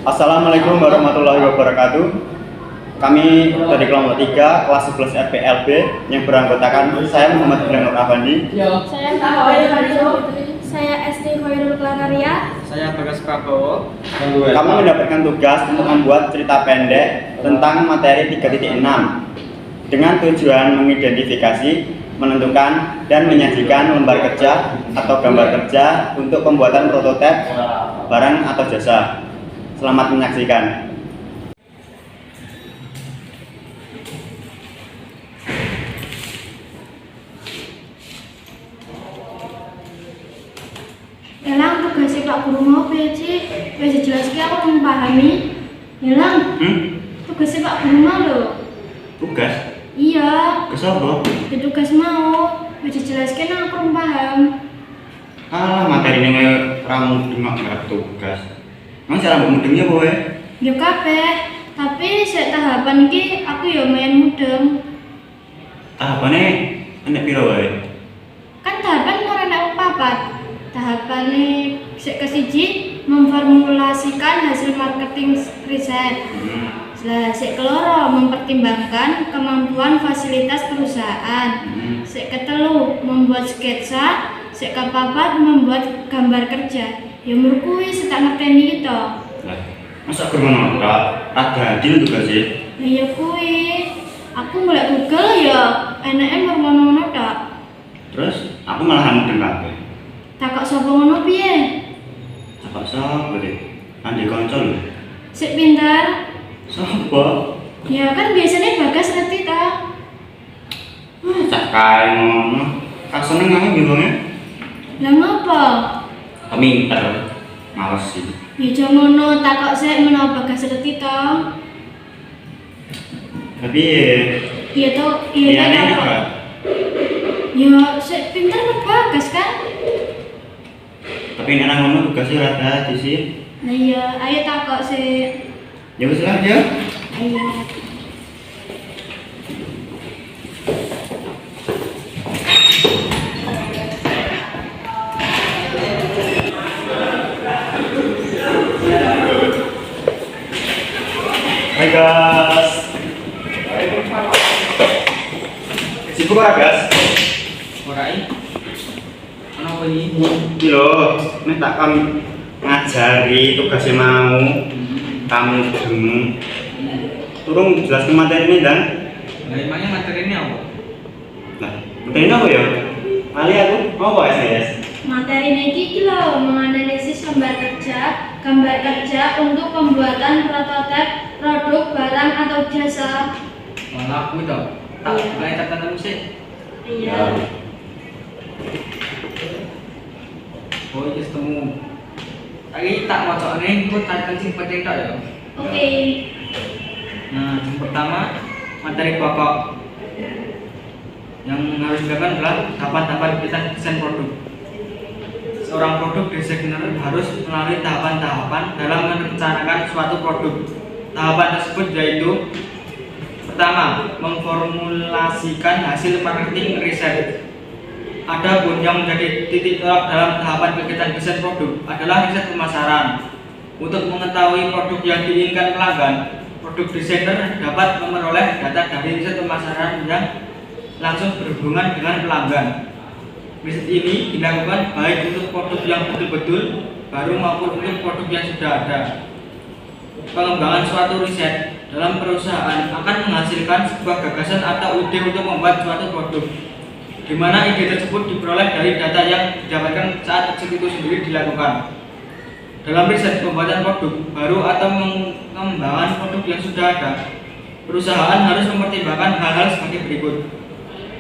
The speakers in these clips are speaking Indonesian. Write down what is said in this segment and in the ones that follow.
Assalamualaikum warahmatullahi wabarakatuh. Kami dari kelompok 3 kelas 11 FPLB yang beranggotakan saya Muhammad Ibrahim Afandi. Saya Khairul Saya SD Khairul Klanaria. Saya Bagas Prabowo. Kami mendapatkan tugas untuk membuat cerita pendek tentang materi 3.6 dengan tujuan mengidentifikasi, menentukan, dan menyajikan lembar kerja atau gambar kerja untuk pembuatan prototipe barang atau jasa. Selamat menyaksikan. Elang tugasnya Pak Guru mau sih? Bisa jelaskan aku belum pahami. Elang, tugasnya Pak Guru mau loh. Tugas? Iya. Tugas apa? Ya, tugas mau. Bisa jelaskan aku belum paham. Materi ini ramu dengar tugas. Emang cara mudengnya boy? Ya kabeh. Tapi tahapan ini aku ya main mudeng. Tahapannya enak piro wae? Kan tahapan ora enak papat. Tahapannya kesiji memformulasikan hasil marketing riset. Sek keloro mempertimbangkan kemampuan fasilitas perusahaan. Sek ketelu membuat sketsa. Sek kapapat membuat gambar kerja. Ya merkui setak ngerteni gitu. Masa aku ngono tak adil tugasnya? Ya kui. Aku mulai Google ya enake ngono tak. Terus aku malah mudeng kabeh. Takok sapa ngono piye? Takok sapa deh? Andi kanca lho. Sik pinter. Sapa? Ya kan biasanya Bagas ngerti ta. Cak kae ngono. Tak seneng aku bilangnya. Lah ngopo? Pinter. Males sih. Ya aja ngono, takok sik menawa Bagas ngerti ta. Tapi Iya to, iya ya ta. enak gak? Ya sik pinter kok Bagas kan. Tapi enak ngono tugasnya rada di sih. Nah iya, ayo takok sik. Ya wis lah ya. Ayo. Hai guys. Sibuk ora guys? Orai. Kenapa ini? Iki lho, nek tak kan ngajari tugasnya mau kamu deng. Turung jelaskan materi ini dan Nah, emangnya materi ini apa? nah, materi ini apa ya? Kali aku mau apa SDS? Materi iki lho menganalisis lembar kerja, gambar kerja untuk pembuatan prototipe produk barang atau jasa. Malah aku itu. Tak Iya. mulai tatanan musik. Iya. Oh, iya ketemu. Tadi tak wacok ini, aku tak sing penting tak ya. Oke. Nah, yang pertama materi pokok yang harus dilakukan adalah tahapan-tahapan desain produk. Seorang produk designer harus melalui tahapan-tahapan dalam merencanakan suatu produk. Tahapan tersebut yaitu pertama, memformulasikan hasil marketing riset. Adapun yang menjadi titik tolak dalam tahapan kegiatan desain produk adalah riset pemasaran. Untuk mengetahui produk yang diinginkan pelanggan, produk desainer dapat memperoleh data dari riset pemasaran yang langsung berhubungan dengan pelanggan. Riset ini dilakukan baik untuk produk yang betul-betul baru maupun untuk produk yang sudah ada. Pengembangan suatu riset dalam perusahaan akan menghasilkan sebuah gagasan atau ide untuk membuat suatu produk, di mana ide tersebut diperoleh dari data yang didapatkan saat eksekusi sendiri dilakukan. Dalam riset pembuatan produk baru atau pengembangan produk yang sudah ada, perusahaan harus mempertimbangkan hal-hal sebagai berikut.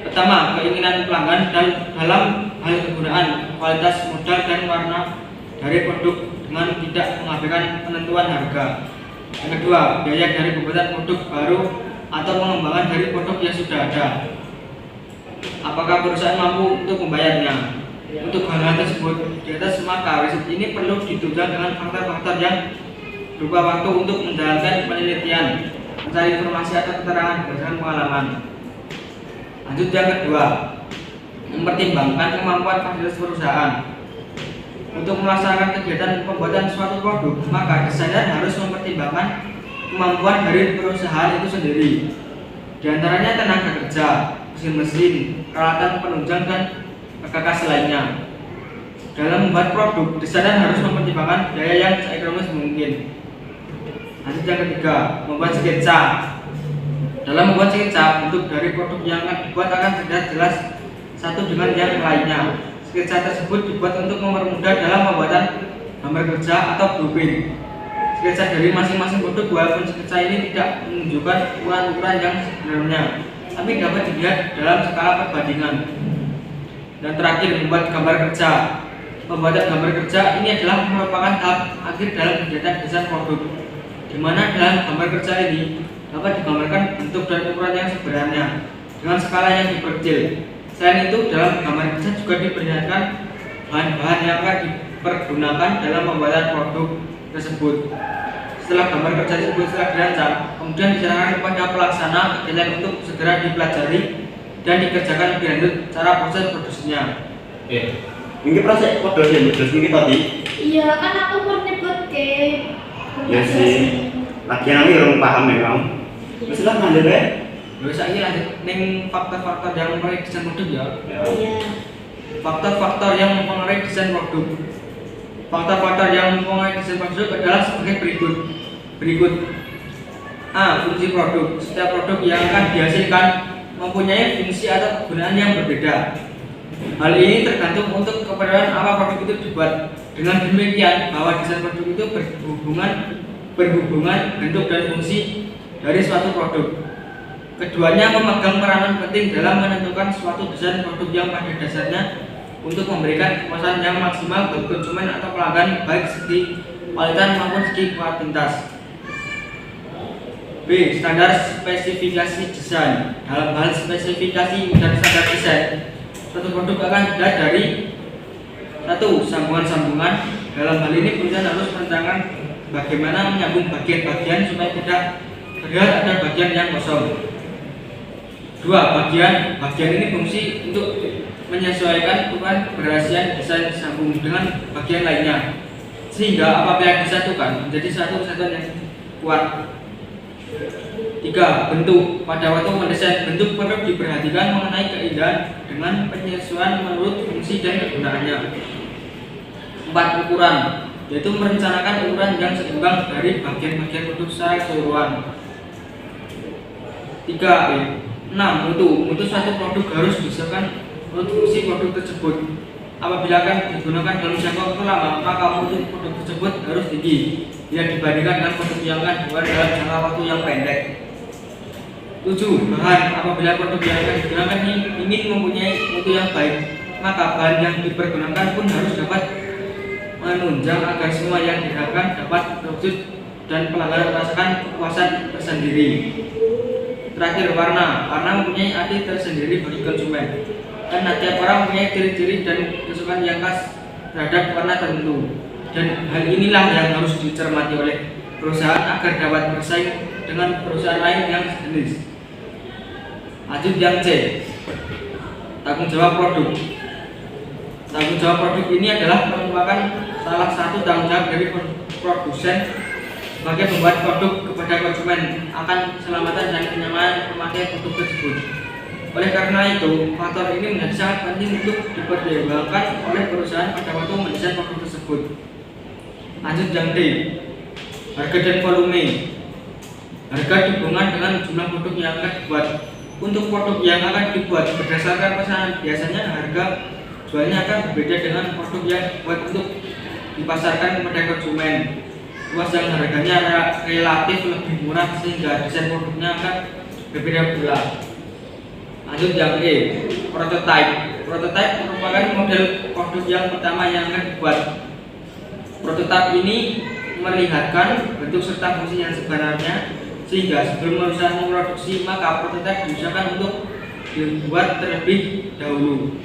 Pertama, keinginan pelanggan dalam hal kegunaan, kualitas, modal, dan warna dari produk dengan tidak mengabaikan penentuan harga. Yang kedua, biaya dari pembuatan produk baru atau pengembangan dari produk yang sudah ada. Apakah perusahaan mampu untuk membayarnya? Untuk hal-hal tersebut di atas, maka riset ini perlu ditunjang dengan faktor-faktor yang berupa waktu untuk menjalankan penelitian, mencari informasi atau keterangan berdasarkan pengalaman. Lanjut yang kedua, mempertimbangkan kemampuan fasilitas perusahaan. Untuk melaksanakan kegiatan pembuatan suatu produk, maka desainer harus mempertimbangkan kemampuan dari perusahaan itu sendiri. Di antaranya tenaga kerja, mesin-mesin, peralatan penunjang, dan perkakas lainnya. Dalam membuat produk, desainer harus mempertimbangkan biaya yang seekonomis mungkin. Lanjut yang ketiga, membuat sketsa. Dalam membuat sketsa, bentuk dari produk yang akan dibuat akan terlihat jelas satu dengan yang lainnya. Sketsa tersebut dibuat untuk mempermudah dalam pembuatan gambar kerja atau blueprint. Sketsa dari masing-masing produk walaupun sketsa ini tidak menunjukkan ukuran-ukuran yang sebenarnya, tapi dapat dilihat dalam skala perbandingan. Dan terakhir, membuat gambar kerja. Pembuatan gambar kerja ini adalah merupakan tahap akhir dalam kegiatan desain produk, di mana dalam gambar kerja ini dapat digambarkan bentuk dan ukuran yang sebenarnya dengan skala yang diperkecil. Selain itu, dalam gambar kerja juga diperlihatkan bahan-bahan yang akan dipergunakan dalam pembuatan produk tersebut. Setelah gambar kerja tersebut telah dirancang, kemudian diserahkan kepada pelaksana kegiatan untuk segera dipelajari dan dikerjakan lebih lanjut cara proses produksinya. Ini proses produksi ini tadi. Iya, kan aku mau nyebut ke. Ya sih. Lagian aku orang paham ya kamu. Terus lah lanjut ya. Terus saya lanjut neng faktor-faktor yang mempengaruhi desain produk ya. Iya. Faktor-faktor yang mempengaruhi desain produk. Faktor-faktor yang mempengaruhi desain produk adalah sebagai berikut. A. Fungsi produk. Setiap produk yang akan dihasilkan mempunyai fungsi atau kegunaan yang berbeda. Hal ini tergantung untuk keperluan apa produk itu dibuat. Dengan demikian, bahwa desain produk itu berhubungan bentuk dan fungsi dari suatu produk. Keduanya memegang peranan penting dalam menentukan suatu desain produk yang pada dasarnya untuk memberikan kepuasan yang maksimal bagi konsumen atau pelanggan, baik segi kualitas maupun segi kuantitas. B. Standar spesifikasi desain. Dalam hal spesifikasi dan standar desain, suatu produk akan dilihat dari 1. Sambungan-sambungan. Dalam hal ini perusahaan harus merencanakan bagaimana menyambung bagian-bagian supaya tidak terlihat ada bagian yang kosong. 2. Bagian ini fungsi untuk menyesuaikan ukuran keberhasilan desain disambung dengan bagian lainnya, sehingga apabila disatukan menjadi satu kesatuan yang kuat. 3. Bentuk. Pada waktu mendesain bentuk perlu diperhatikan mengenai keindahan dengan penyesuaian menurut fungsi dan kegunaannya. 4. Ukuran, yaitu merencanakan ukuran yang seimbang dari bagian-bagian produk secara keseluruhan. 6. Mutu suatu produk harus disediakan menurut fungsi produk tersebut. Apabila akan digunakan dalam jangka waktu lama, maka mutu produk tersebut harus tinggi bila dibandingkan dengan produk yang akan dibuat dalam jangka waktu yang pendek. 7. Bahan. Apabila produk yang akan digunakan ingin mempunyai mutu yang baik, maka bahan yang dipergunakan pun harus dapat menunjang agar semua yang diharapkan dapat terwujud dan pelanggan merasakan kepuasan tersendiri. Terakhir, warna mempunyai arti tersendiri bagi konsumen, karena tiap orang mempunyai ciri-ciri dan kesukaan yang khas terhadap warna tertentu, dan hal inilah yang harus dicermati oleh perusahaan agar dapat bersaing dengan perusahaan lain yang sejenis. Lanjut yang C, tanggung jawab produk. Tanggung jawab produk ini adalah merupakan salah satu tanggung jawab dari produsen sebagai pembuat produk kepada konsumen akan keselamatan dan kenyamanan memakai produk tersebut. Oleh karena itu, faktor ini menjadi sangat penting untuk dipertimbangkan oleh perusahaan pada waktu mendesain produk tersebut. Lanjut yang D, harga dan volume. Harga dihubungkan dengan jumlah produk yang akan dibuat. Untuk produk yang akan dibuat berdasarkan pesanan, biasanya harga jualnya akan berbeda dengan produk yang dibuat untuk dipasarkan kepada konsumen. Luas yang harganya relatif lebih murah sehingga desain produknya akan berbeda pula. Lanjut yang E, prototype. Prototype merupakan model produk yang pertama yang akan dibuat. Prototype ini melihatkan bentuk serta fungsi yang sebenarnya, sehingga sebelum perusahaan memproduksi maka prototype diusahakan untuk dibuat terlebih dahulu.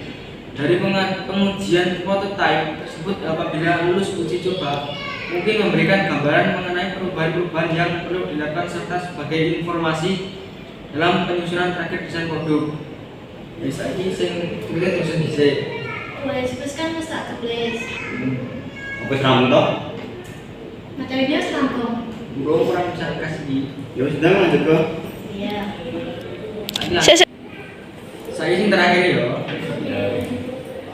Dari pengujian prototype tersebut, apabila lulus uji coba, mungkin memberikan gambaran mengenai perubahan-perubahan yang perlu dilakukan serta sebagai informasi dalam penyusunan terakhir desain produk. Bisa ini sing kita tulis bisa. Wes kan wis tak tulis. Apa seramu toh? Materinya serampung. Bro kurang bisa kasih. Ya sudah lanjut ke. Iya. Saya yang terakhir ya.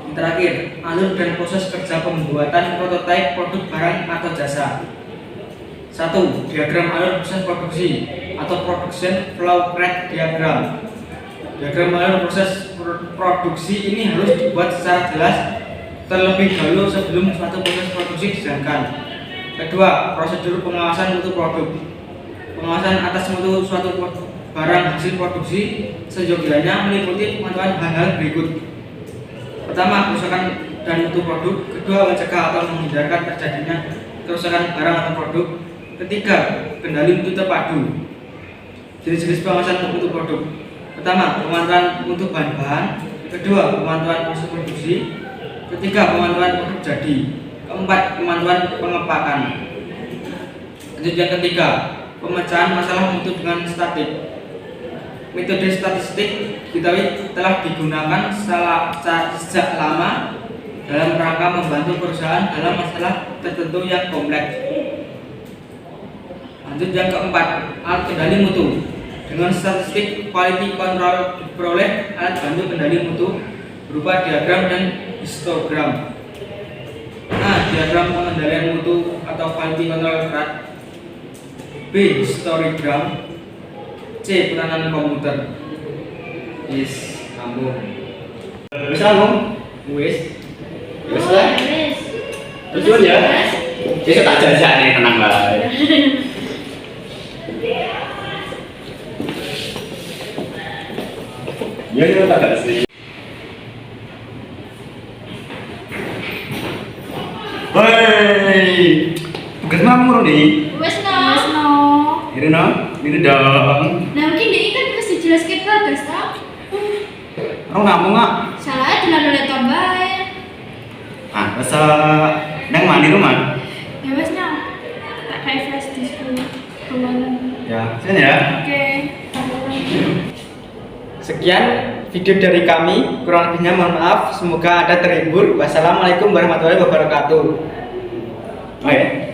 Yang terakhir, alur dan proses kerja pembuatan prototipe produk barang atau jasa. 1. Diagram alur proses produksi atau production flow rate diagram. Diagram alur proses produksi ini harus dibuat secara jelas terlebih dahulu sebelum suatu proses produksi dijalankan. Kedua, prosedur pengawasan mutu produk. Pengawasan atas mutu suatu barang hasil produksi seyogianya meliputi pemantauan hal-hal berikut. Pertama, kerusakan dan mutu produk. Kedua, mencegah atau menghindarkan terjadinya kerusakan barang atau produk. Ketiga, kendali mutu terpadu. Jenis-jenis pengawasan mutu produk. Pertama, pemantauan mutu bahan-bahan. Kedua, pemantauan proses produksi. Ketiga, pemantauan produk jadi. Keempat, pemantauan pengepakan. Lanjut yang ketiga, pemecahan masalah mutu dengan statik. Metode statistik diketahui telah digunakan sejak lama dalam rangka membantu perusahaan dalam masalah tertentu yang kompleks. Lanjut yang keempat, alat kendali mutu. Dengan statistik quality control diperoleh alat bantu kendali mutu berupa diagram dan histogram. A. Diagram pengendalian mutu atau quality control chart. B. Histogram. C. Peranan komputer. Yes, kamu. Bisa ngomong? Wis. Wis lah. Wis. Tujuan ya? Bisa tak jajak nih, tenang lah. Ya kita tak sih. Hei, tugas mamur nih. Wis no. Ini no, ini dong. Nah mungkin dia kan harus dijelaskan bagus tak? Kamu ngomong nggak? Salah aja lah oleh tambah. Ah, rasa nang mandi rumah. Ya wis no. Tak kayak flash disk kemana? Ya, sini ya. Oke. Sekian video dari kami, kurang lebihnya mohon maaf. Semoga Anda terhibur. Wassalamualaikum warahmatullahi wabarakatuh. Oke.